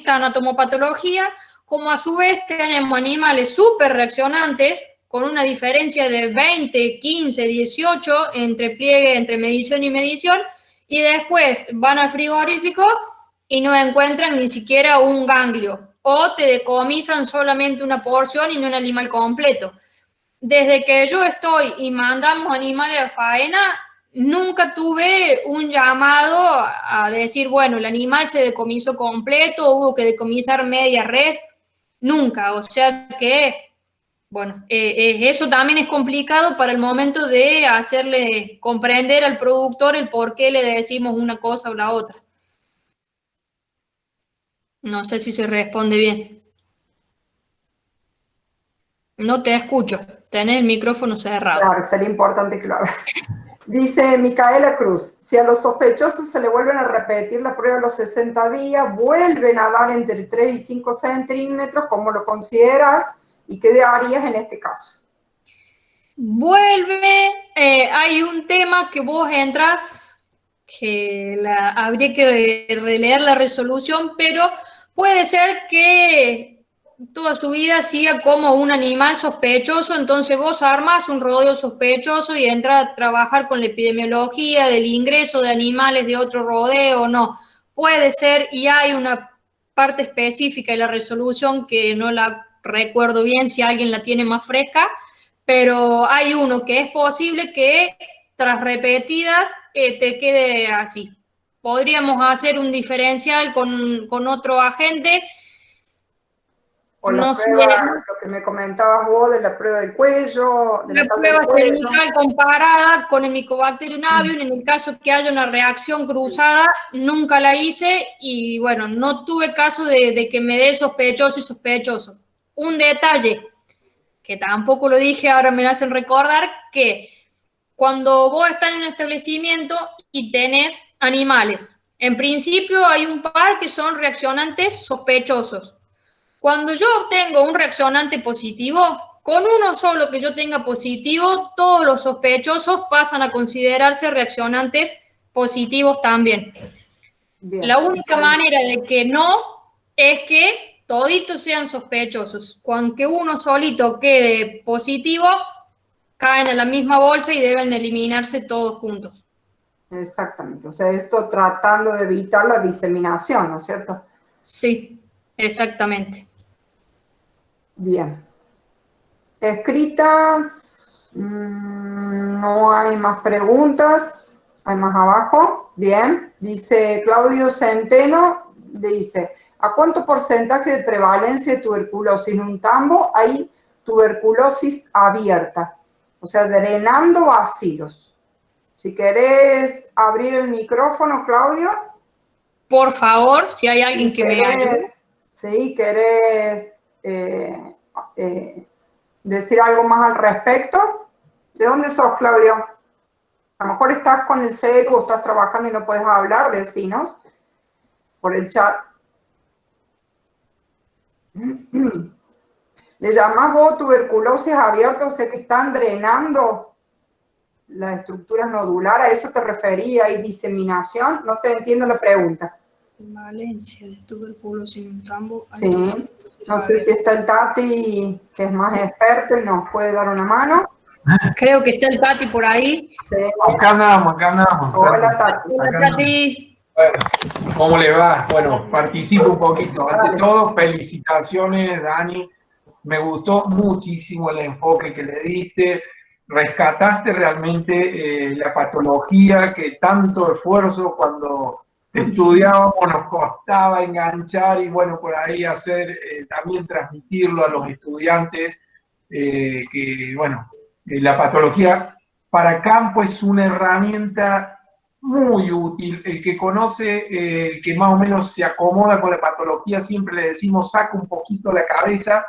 anatomopatología, como a su vez tenemos animales súper reaccionantes, con una diferencia de 20, 15, 18 entre pliegue, entre medición y medición, y después van al frigorífico y no encuentran ni siquiera un ganglio, o te decomisan solamente una porción y no un animal completo. Desde que yo estoy y mandamos animales a faena, nunca tuve un llamado a decir, bueno, el animal se decomisó completo, hubo que decomisar media res, nunca. O sea que, bueno, eso también es complicado para el momento de hacerle comprender al productor el por qué le decimos una cosa o la otra. No sé si se responde bien. No te escucho, tenés el micrófono cerrado. Claro, sería importante que lo haga. Dice Micaela Cruz, si a los sospechosos se le vuelven a repetir la prueba a los 60 días, vuelven a dar entre 3 y 5 centímetros, ¿cómo lo consideras? ¿Y qué harías en este caso? Vuelve, hay un tema que vos entras, que habría que releer la resolución, pero puede ser que toda su vida siga como un animal sospechoso, entonces vos armas un rodeo sospechoso y entras a trabajar con la epidemiología del ingreso de animales de otro rodeo, no. Puede ser, y hay una parte específica de la resolución que no la recuerdo bien, si alguien la tiene más fresca, pero hay uno que es posible que tras repetidas te quede así. Podríamos hacer un diferencial con otro agente, O la no sé, prueba, lo que me comentabas vos de la prueba del cuello, de la la tabla prueba del cuello. cervical comparada con el Mycobacterium avium, en el caso que haya una reacción cruzada, nunca la hice y bueno, no tuve caso de que me dé sospechoso y sospechoso. Un detalle que tampoco lo dije, ahora me lo hacen recordar, que cuando vos estás en un establecimiento y tenés animales, en principio hay un par que son reaccionantes sospechosos. Cuando yo obtengo un reaccionante positivo, con uno solo que yo tenga positivo, todos los sospechosos pasan a considerarse reaccionantes positivos también. Bien. La única manera de que no es que toditos sean sospechosos. Con que uno solito quede positivo, caen en la misma bolsa y deben eliminarse todos juntos. Exactamente. O sea, esto tratando de evitar la diseminación, ¿no es cierto? Sí, exactamente. Bien. Escritas, no hay más preguntas. Hay más abajo. Bien. Dice Claudio Centeno, dice, ¿a cuánto porcentaje de prevalencia de tuberculosis en un tambo hay tuberculosis abierta? O sea, drenando bacilos. Si querés abrir el micrófono, Claudio. Por favor, si hay alguien que me ayude. Sí, ¿querés decir algo más al respecto? ¿De dónde sos, Claudio? A lo mejor estás con el celu o estás trabajando y no puedes hablar, decinos por el chat. ¿Le llamás vos tuberculosis abierta? O sea que están drenando las estructuras nodulares. ¿A eso te refería? ¿Hay diseminación? No te entiendo la pregunta. Valencia de tuberculosis en un tambo. Sí, no sé si está el Tati, que es más experto y nos puede dar una mano. Creo que está el Tati por ahí. Sí. Acá andamos. Hola, Tati. Hola, Tati. Bueno, ¿cómo le va? Bueno, participo un poquito. Ante todo, felicitaciones, Dani. Me gustó muchísimo el enfoque que le diste. Rescataste realmente la patología que tanto esfuerzo cuando estudiábamos nos costaba enganchar y bueno, por ahí hacer, también transmitirlo a los estudiantes, que bueno, la patología para campo es una herramienta muy útil. El que conoce, que más o menos se acomoda con la patología, siempre le decimos saca un poquito la cabeza,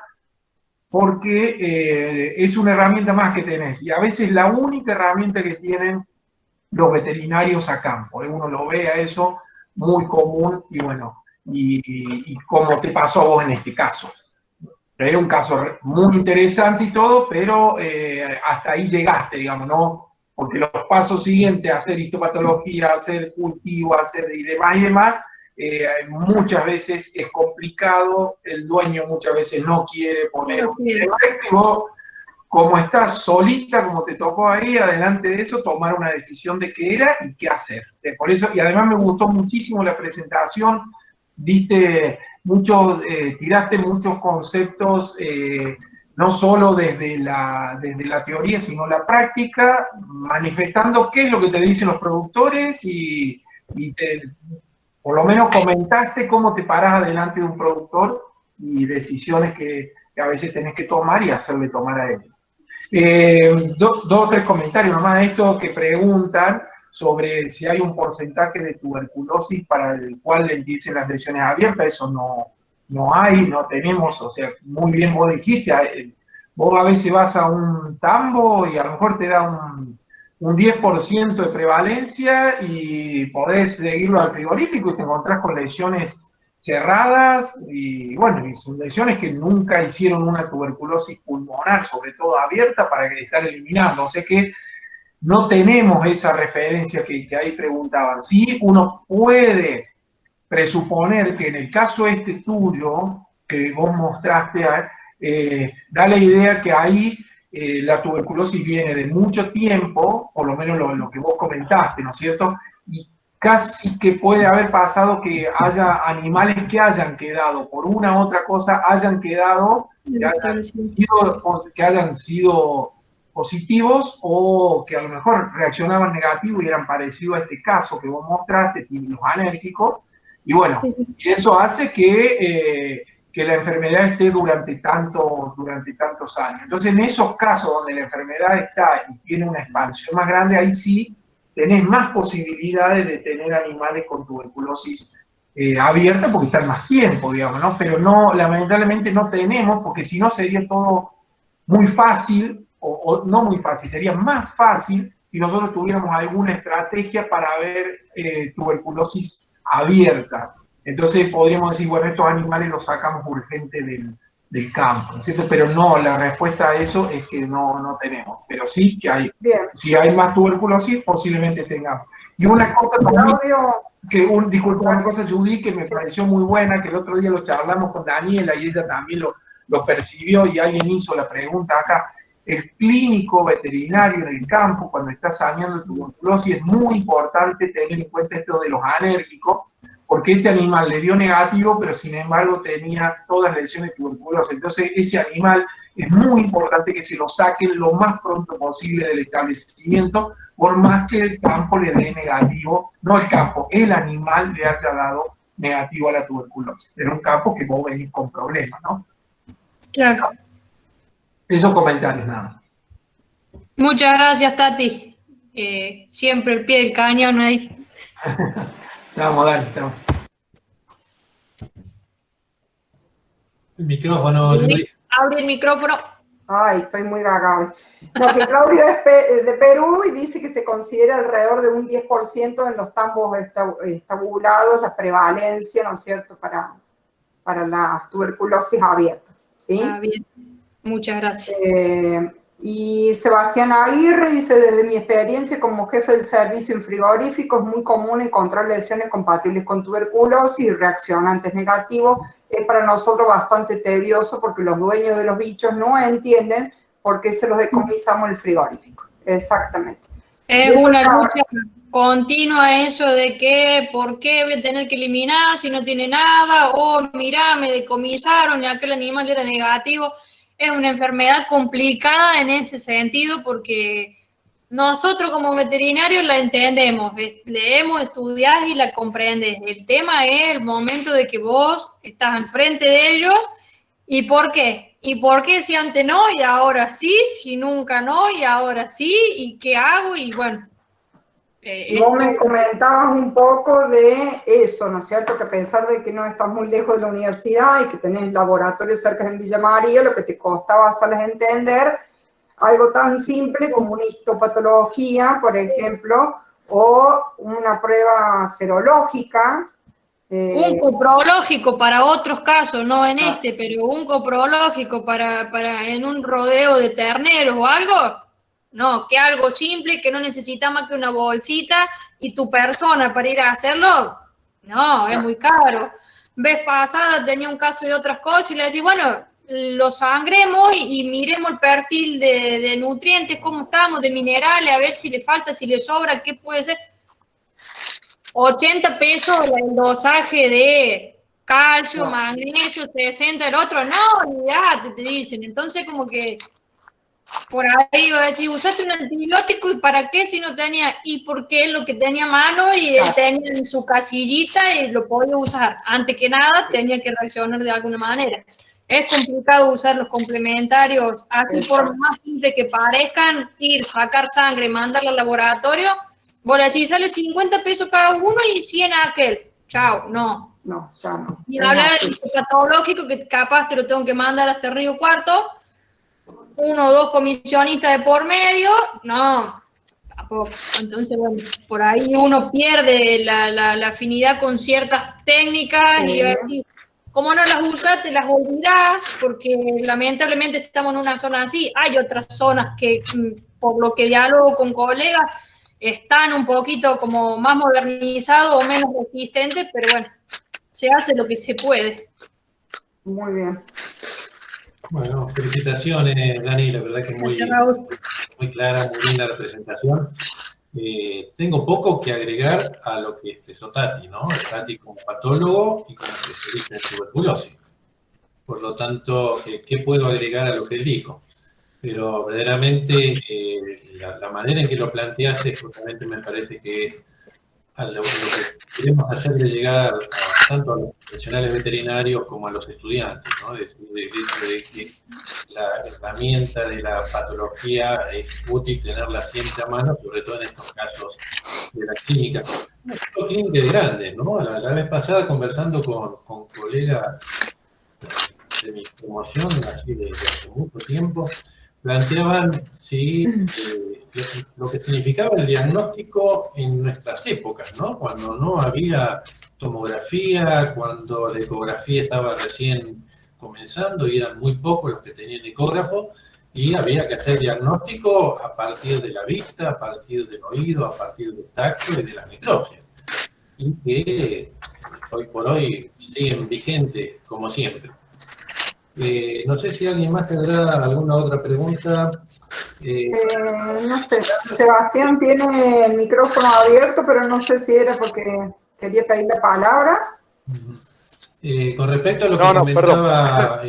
porque es una herramienta más que tenés. Y a veces la única herramienta que tienen los veterinarios a campo. Uno lo ve a eso muy común y bueno, y como te pasó a vos en este caso. Es un caso muy interesante y todo, pero hasta ahí llegaste, digamos, ¿no? Porque los pasos siguientes, hacer histopatología, hacer cultivo, hacer y demás, muchas veces es complicado, el dueño muchas veces no quiere poner un directivo, como estás solita, como te tocó ahí, adelante de eso, tomar una decisión de qué era y qué hacer. Por eso, y además me gustó muchísimo la presentación, viste mucho, tiraste muchos conceptos, no solo desde la teoría, sino la práctica, manifestando qué es lo que te dicen los productores y por lo menos comentaste cómo te parás adelante de un productor y decisiones que a veces tenés que tomar y hacerle tomar a él. Dos o tres comentarios nomás de esto que preguntan sobre si hay un porcentaje de tuberculosis para el cual le dicen las lesiones abiertas. Eso no hay, no tenemos, o sea, muy bien vos dijiste, Vos a veces vas a un tambo y a lo mejor te da un 10% de prevalencia y podés seguirlo al frigorífico y te encontrás con lesiones cerradas y bueno, y son lesiones que nunca hicieron una tuberculosis pulmonar, sobre todo abierta, para estar eliminando. O sea que no tenemos esa referencia que ahí preguntaban. Sí, uno puede presuponer que en el caso este tuyo, que vos mostraste, da la idea que ahí la tuberculosis viene de mucho tiempo, por lo menos lo que vos comentaste, ¿no es cierto? Y casi que puede haber pasado que haya animales que hayan quedado, por una u otra cosa, hayan quedado, que hayan sido positivos o que a lo mejor reaccionaban negativo y eran parecidos a este caso que vos mostraste, los alérgicos, y bueno, Sí. y eso hace que la enfermedad esté durante tantos años. Entonces, en esos casos donde la enfermedad está y tiene una expansión más grande, ahí sí tenés más posibilidades de tener animales con tuberculosis abierta porque están más tiempo, digamos, ¿no? Pero no, lamentablemente no tenemos, porque si no sería todo muy fácil, o no muy fácil, sería más fácil si nosotros tuviéramos alguna estrategia para ver tuberculosis abierta. Entonces podríamos decir, bueno, estos animales los sacamos urgente del campo, ¿no es cierto? Pero no, la respuesta a eso es que no tenemos. Pero sí que hay, si hay más tuberculosis, posiblemente tengamos. Y una cosa también, disculpa, una cosa, Judy, que me pareció muy buena, que el otro día lo charlamos con Daniela y ella también lo percibió y alguien hizo la pregunta acá. El clínico veterinario en el campo, cuando está saneando tuberculosis, es muy importante tener en cuenta esto de los alérgicos, porque este animal le dio negativo, pero sin embargo tenía todas las lesiones de tuberculosis. Entonces, ese animal es muy importante que se lo saquen lo más pronto posible del establecimiento, por más que el campo le dé negativo, no el campo, el animal le haya dado negativo a la tuberculosis. Era un campo que vos venís con problemas, ¿no? Claro. Esos comentarios, nada. Muchas gracias, Tati. Siempre el pie del cañón ahí. Vamos, dale, estamos. El micrófono, Judy. Abre el micrófono. Ay, estoy muy gaga hoy. No, que Claudio es de Perú y dice que se considera alrededor de un 10% en los tambos estabulados la prevalencia, ¿no es cierto?, para las tuberculosis abiertas. ¿Sí? Ah, bien. Muchas gracias. Y Sebastián Aguirre dice, desde mi experiencia como jefe del servicio en frigorífico, es muy común encontrar lesiones compatibles con tuberculosis y reaccionantes negativos. Es para nosotros bastante tedioso porque los dueños de los bichos no entienden por qué se los decomisamos en el frigorífico. Exactamente. Es una lucha continua eso de que, ¿por qué voy a tener que eliminar si no tiene nada? O mirá, me decomisaron y aquel animal era negativo. Es una enfermedad complicada en ese sentido porque nosotros como veterinarios la entendemos, leemos, estudiás y la comprendes. El tema es el momento de que vos estás enfrente de ellos y ¿por qué? ¿Y por qué si antes no y ahora sí? Si nunca no y ahora sí, ¿y qué hago? Y bueno. Vos me comentabas un poco de eso, ¿no es cierto? Que a pesar de que no estás muy lejos de la universidad y que tenés laboratorios cerca en Villa María, lo que te costaba hacerles entender algo tan simple como una histopatología, por ejemplo, o una prueba serológica. Un coprológico para otros casos, no en este, pero un coprológico para en un rodeo de terneros o algo. No, que algo simple, que no necesita más que una bolsita y tu persona para ir a hacerlo, no, es muy caro. Vez pasada tenía un caso de otras cosas y le decís, bueno, lo sangremos y miremos el perfil de nutrientes, cómo estamos, de minerales, a ver si le falta, si le sobra, qué puede ser. 80 pesos el dosaje de calcio, magnesio, 60 el otro, no, olvídate, te dicen. Entonces como que por ahí iba a decir, usaste un antibiótico y para qué si no tenía, y por qué lo que tenía a mano y él tenía en su casillita y lo podía usar. Antes que nada tenía que reaccionar de alguna manera. Es complicado usar los complementarios, así por más simple que parezcan, ir, sacar sangre, mandarla al laboratorio, vos le decís, sale 50 pesos cada uno y 100 a aquel. Chao, no. No, ya no. Y hablar del patológico que capaz te lo tengo que mandar hasta Río Cuarto. 1 o 2 comisionistas de por medio, no, tampoco. Entonces, bueno, por ahí uno pierde la afinidad con ciertas técnicas y como no las usas, te las olvidás, porque lamentablemente estamos en una zona así. Hay otras zonas que, por lo que dialogo con colegas, están un poquito como más modernizados o menos resistentes, pero bueno, se hace lo que se puede. Muy bien. Bueno, felicitaciones, Dani, la verdad que es muy clara, muy linda la presentación. Tengo poco que agregar a lo que expresó Tati, ¿no? Tati como patólogo y como especialista en tuberculosis. Por lo tanto, ¿qué puedo agregar a lo que él dijo? Pero verdaderamente la manera en que lo planteaste justamente me parece que es a lo que queremos hacerle llegar tanto a los profesionales veterinarios como a los estudiantes, ¿no? Es decir, el hecho de que la herramienta de la patología es útil tenerla siempre a mano, sobre todo en estos casos de la clínica. No solo clínicas grandes, ¿no? La vez pasada conversando con colegas de mi promoción, así de hace mucho tiempo, planteaban lo que significaba el diagnóstico en nuestras épocas, ¿no? Cuando no había tomografía, cuando la ecografía estaba recién comenzando y eran muy pocos los que tenían ecógrafo, y había que hacer diagnóstico a partir de la vista, a partir del oído, a partir del tacto y de la necropsia. Y que hoy por hoy siguen vigentes como siempre. No sé si alguien más tendrá alguna otra pregunta. No sé, Sebastián tiene el micrófono abierto, pero no sé si era porque quería pedir la palabra. Con respecto a lo que comentaba...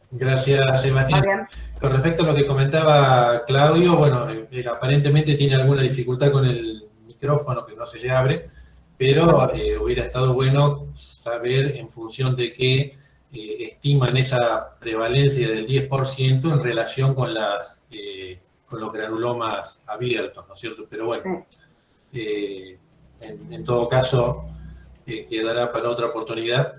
Gracias, Sebastián. Con respecto a lo que comentaba Claudio, bueno, aparentemente tiene alguna dificultad con el micrófono que no se le abre, pero hubiera estado bueno saber en función de qué estiman esa prevalencia del 10% en relación con los granulomas abiertos, ¿no es cierto? Pero bueno, en todo caso, quedará para otra oportunidad.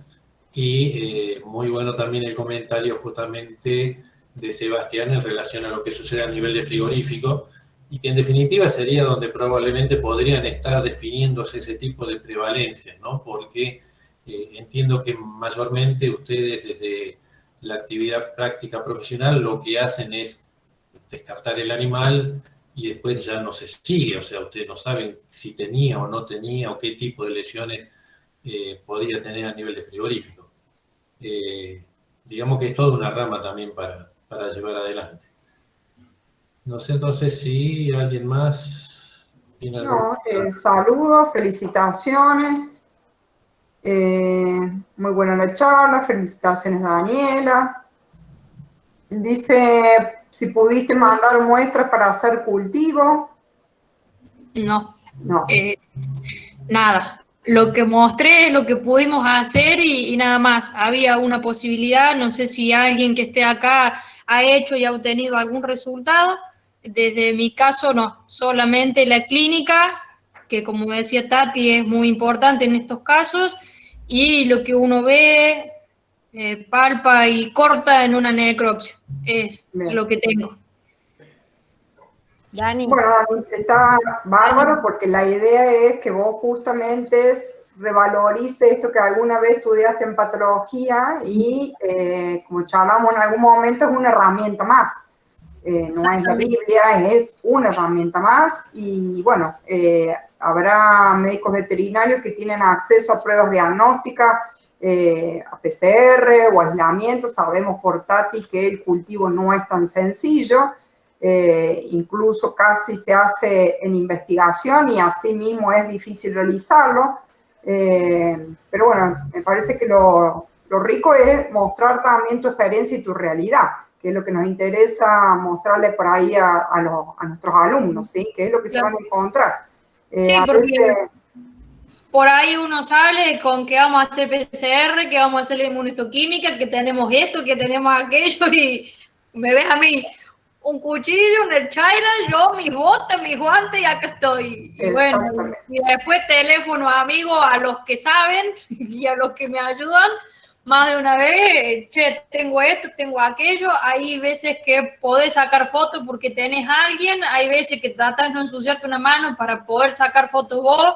Y muy bueno también el comentario justamente de Sebastián en relación a lo que sucede a nivel de frigorífico, y que en definitiva sería donde probablemente podrían estar definiéndose ese tipo de prevalencias, ¿no? Porque entiendo que mayormente ustedes desde la actividad práctica profesional lo que hacen es descartar el animal y después ya no se sigue, o sea, ustedes no saben si tenía o no tenía o qué tipo de lesiones podría tener a nivel de frigorífico. Digamos que es toda una rama también para llevar adelante. No sé entonces si alguien más tiene algo. Saludos, felicitaciones. Muy buena la charla, felicitaciones Daniela. Dice, si pudiste mandar muestras para hacer cultivo. No. Nada. Lo que mostré es lo que pudimos hacer y nada más. Había una posibilidad, no sé si alguien que esté acá ha hecho y ha obtenido algún resultado. Desde mi caso, no. Solamente la clínica, que como decía Tati, es muy importante en estos casos, y lo que uno ve, palpa y corta en una necropsia. Es lo que tengo. Dani. Bueno, Dani, está bárbaro porque la idea es que vos justamente revalorices esto que alguna vez estudiaste en patología y como charlamos en algún momento es una herramienta más. No es la Biblia, es una herramienta más y bueno, habrá médicos veterinarios que tienen acceso a pruebas diagnósticas, a PCR o aislamiento. Sabemos por Tati que el cultivo no es tan sencillo. Incluso casi se hace en investigación y así mismo es difícil realizarlo, pero bueno, me parece que lo rico es mostrar también tu experiencia y tu realidad, que es lo que nos interesa mostrarle por ahí a nuestros alumnos, ¿sí? Que es lo que se van a encontrar. Sí, porque por ahí uno sale con que vamos a hacer PCR, que vamos a hacer inmunohistoquímica, que tenemos esto, que tenemos aquello, y me ves a mí un cuchillo, un chiral, yo, mis botas, mis guantes y acá estoy. Y bueno, y después teléfono amigo a los que saben y a los que me ayudan, más de una vez, che, tengo esto, tengo aquello. Hay veces que podés sacar fotos porque tenés a alguien, hay veces que tratás de no ensuciarte una mano para poder sacar fotos vos,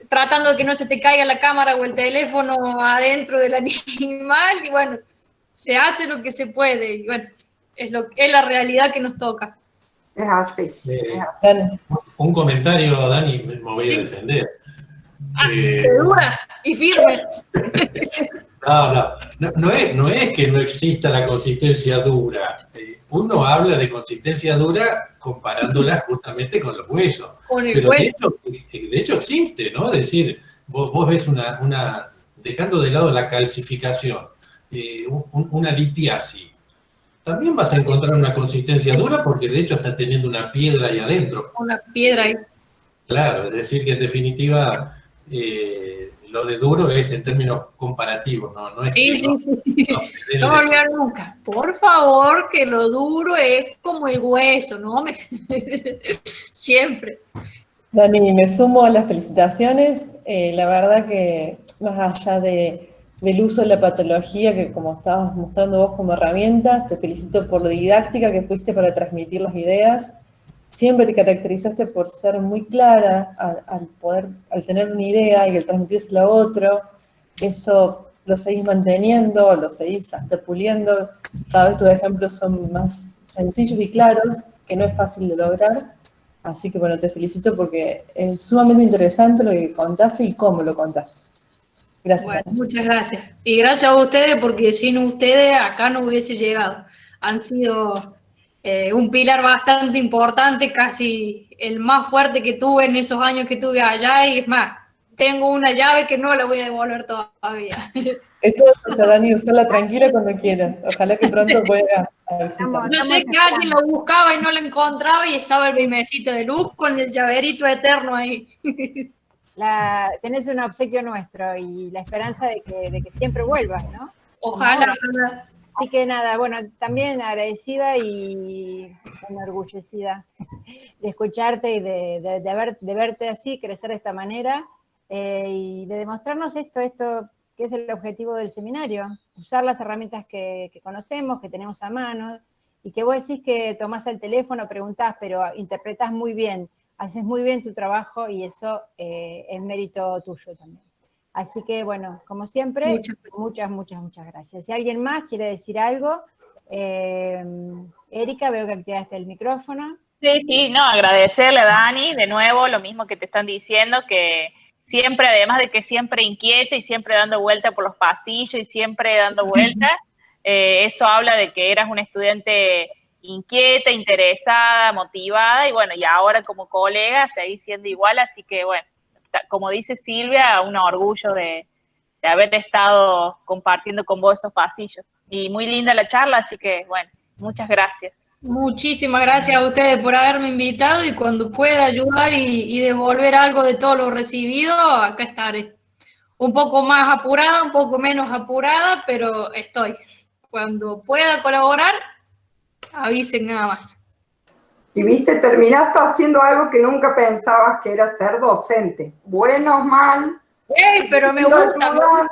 tratando de que no se te caiga la cámara o el teléfono adentro del animal, y bueno, se hace lo que se puede, y bueno, es la realidad que nos toca. Es así. Un comentario, Dani, me voy a defender. Duras y firmes. No es que no exista la consistencia dura. Uno habla de consistencia dura comparándola justamente con los huesos. Con el Pero hueso. de hecho existe, ¿no? Es decir, vos ves dejando de lado la calcificación, una litiasis. También vas a encontrar una consistencia dura porque de hecho está teniendo una piedra ahí adentro. Una piedra ahí. Claro, es decir que en definitiva lo de duro es en términos comparativos, no es sí, que sí, no, sí. no se den No eso. olvidar nunca. Por favor, que lo duro es como el hueso, ¿no? Siempre. Dani, me sumo a las felicitaciones. La verdad que más allá del uso de la patología, que como estabas mostrando vos como herramientas, te felicito por lo didáctica que fuiste para transmitir las ideas. Siempre te caracterizaste por ser muy clara al tener una idea y al transmitírsela a otro. Eso lo seguís manteniendo, lo seguís hasta puliendo. Cada vez tus ejemplos son más sencillos y claros, que no es fácil de lograr. Así que bueno, te felicito porque es sumamente interesante lo que contaste y cómo lo contaste. Gracias. Bueno, muchas gracias. Y gracias a ustedes porque sin ustedes acá no hubiese llegado. Han sido un pilar bastante importante, casi el más fuerte que tuve en esos años que estuve allá. Y es más, tengo una llave que no la voy a devolver todavía. Es todo tuyo, Dani, usarla tranquila cuando quieras. Ojalá que pronto puedas visitar. Yo sé que alguien lo buscaba y no lo encontraba y estaba el mismecito de luz con el llaverito eterno ahí. Tenés un obsequio nuestro y la esperanza de que siempre vuelvas, ¿no? Ojalá. Así que nada, bueno, también agradecida y enorgullecida de escucharte y de verte así, crecer de esta manera y de demostrarnos esto que es el objetivo del seminario, usar las herramientas que conocemos, que tenemos a mano, y que vos decís que tomás el teléfono, preguntás, pero interpretás muy bien, haces muy bien tu trabajo y eso es mérito tuyo también. Así que, bueno, como siempre, muchas gracias. Si alguien más quiere decir algo, Erika, veo que activaste el micrófono. Sí, no, agradecerle a Dani, de nuevo, lo mismo que te están diciendo, que siempre, además de que siempre inquieta y siempre dando vuelta por los pasillos y siempre dando vuelta, eso habla de que eras una estudiante inquieta, interesada, motivada, y bueno, y ahora como colega seguís siendo igual, así que bueno, como dice Silvia, un orgullo de haber estado compartiendo con vos esos pasillos. Y muy linda la charla, así que bueno, muchas gracias. Muchísimas gracias a ustedes por haberme invitado y cuando pueda ayudar y devolver algo de todo lo recibido, acá estaré. Un poco más apurada, un poco menos apurada, pero estoy. Cuando pueda colaborar, avisen nada más. Y viste, terminaste haciendo algo que nunca pensabas que era ser docente. Bueno o mal. Pero me gusta.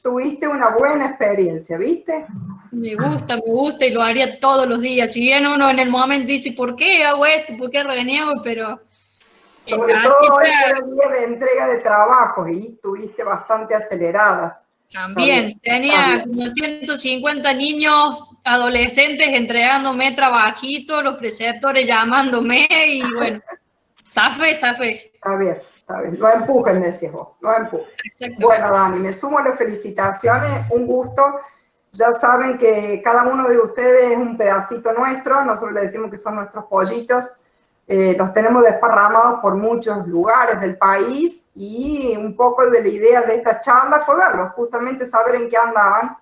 Tuviste una buena experiencia, ¿viste? Me gusta y lo haría todos los días. Si bien uno en el momento dice, ¿por qué hago esto? ¿Por qué reniego? Pero sobre todo hoy era el día de entrega de trabajos y estuviste bastante aceleradas. También, tenía como 150 niños, adolescentes entregándome trabajito, los preceptores llamándome y bueno, zafé. Está bien. No empujen, decís vos, no empujen. Bueno, Dani, me sumo a las felicitaciones, un gusto. Ya saben que cada uno de ustedes es un pedacito nuestro, nosotros le decimos que son nuestros pollitos. Los tenemos desparramados por muchos lugares del país y un poco de la idea de esta charla fue verlos, justamente saber en qué andaban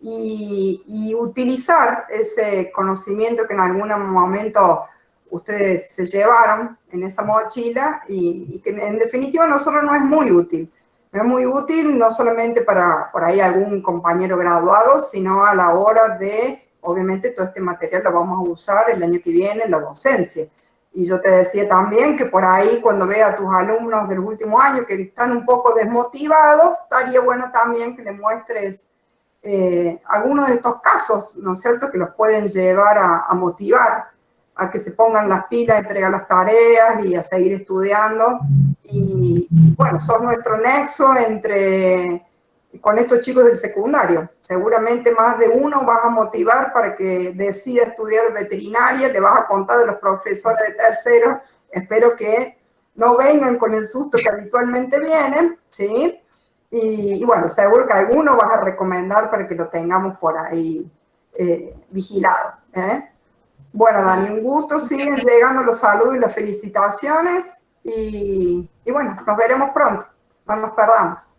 y utilizar ese conocimiento que en algún momento ustedes se llevaron en esa mochila y que en definitiva a nosotros no es muy útil. No es muy útil no solamente para por ahí algún compañero graduado, sino a la hora de, obviamente todo este material lo vamos a usar el año que viene en la docencia. Y yo te decía también que por ahí cuando vea a tus alumnos del último año que están un poco desmotivados, estaría bueno también que le muestres algunos de estos casos, ¿no es cierto?, que los pueden llevar a motivar, a que se pongan las pilas, a entregar las tareas y a seguir estudiando. Y bueno, son nuestro nexo con estos chicos del secundario. Seguramente más de uno vas a motivar para que decida estudiar veterinaria, le vas a contar de los profesores de tercero. Espero que no vengan con el susto que habitualmente vienen, ¿sí? Y bueno, seguro que alguno vas a recomendar para que lo tengamos por ahí vigilado, ¿eh? Bueno, Dani, un gusto, siguen llegando los saludos y las felicitaciones y bueno, nos veremos pronto, no nos perdamos.